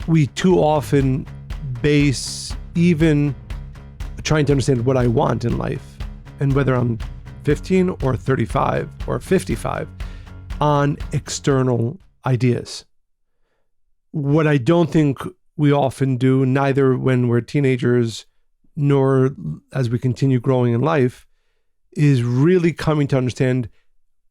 we too often base even trying to understand what I want in life, and whether I'm 15 or 35 or 55, on external ideas. What I don't think we often do, neither when we're teenagers nor as we continue growing in life, is really coming to understand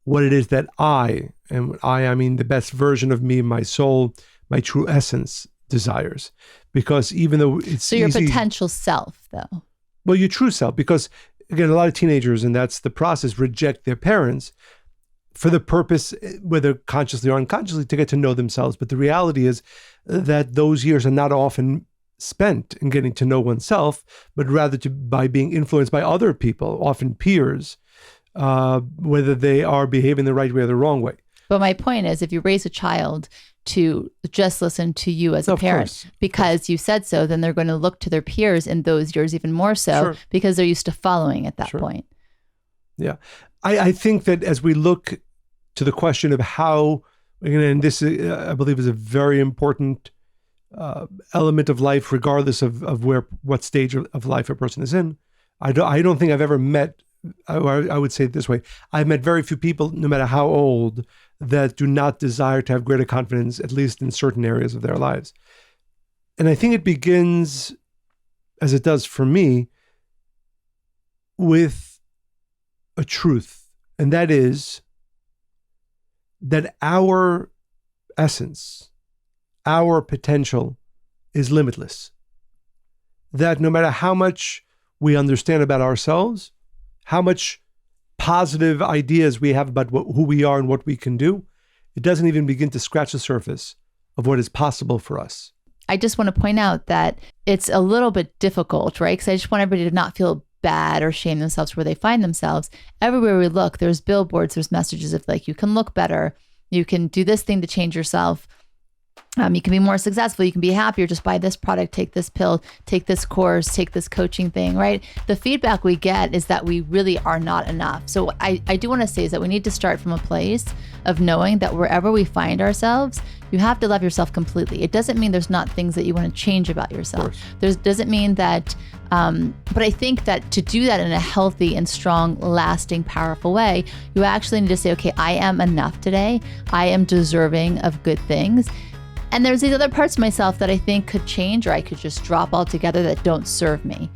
what it is that I, and I mean the best version of me, my soul, my true essence desires. Because even though it's so your easy, potential self, though. Well, your true self, because again, a lot of teenagers, and that's the process, reject their parents for the purpose, whether consciously or unconsciously, to get to know themselves. But the reality is that those years are not often spent in getting to know oneself, but rather by being influenced by other people, often peers, whether they are behaving the right way or the wrong way. But my point is, if you raise a child to just listen to you as a parent because you said so, then they're going to look to their peers in those years even more so because they're used to following at that point. Yeah. I think that as we look to the question of how, and this I believe is a very important element of life, regardless of what stage of life a person is in. I don't think I've ever met, I would say it this way, I've met very few people, no matter how old, that do not desire to have greater confidence, at least in certain areas of their lives. And I think it begins, as it does for me, with a truth, and that is that our essence, our potential is limitless. That no matter how much we understand about ourselves, how much positive ideas we have about who we are and what we can do, it doesn't even begin to scratch the surface of what is possible for us. I just want to point out that it's a little bit difficult, right? Because I just want everybody to not feel bad or shame themselves where they find themselves. Everywhere we look, there's billboards, there's messages of like, you can look better, you can do this thing to change yourself. You can be more successful. You can be happier. Just buy this product, take this pill, take this course, take this coaching thing, right? The feedback we get is that we really are not enough. So I do want to say is that we need to start from a place of knowing that wherever we find ourselves, you have to love yourself completely. It doesn't mean there's not things that you want to change about yourself. Doesn't mean that, but I think that to do that in a healthy and strong, lasting, powerful way, you actually need to say, okay, I am enough today. I am deserving of good things. And there's these other parts of myself that I think could change, or I could just drop altogether that don't serve me.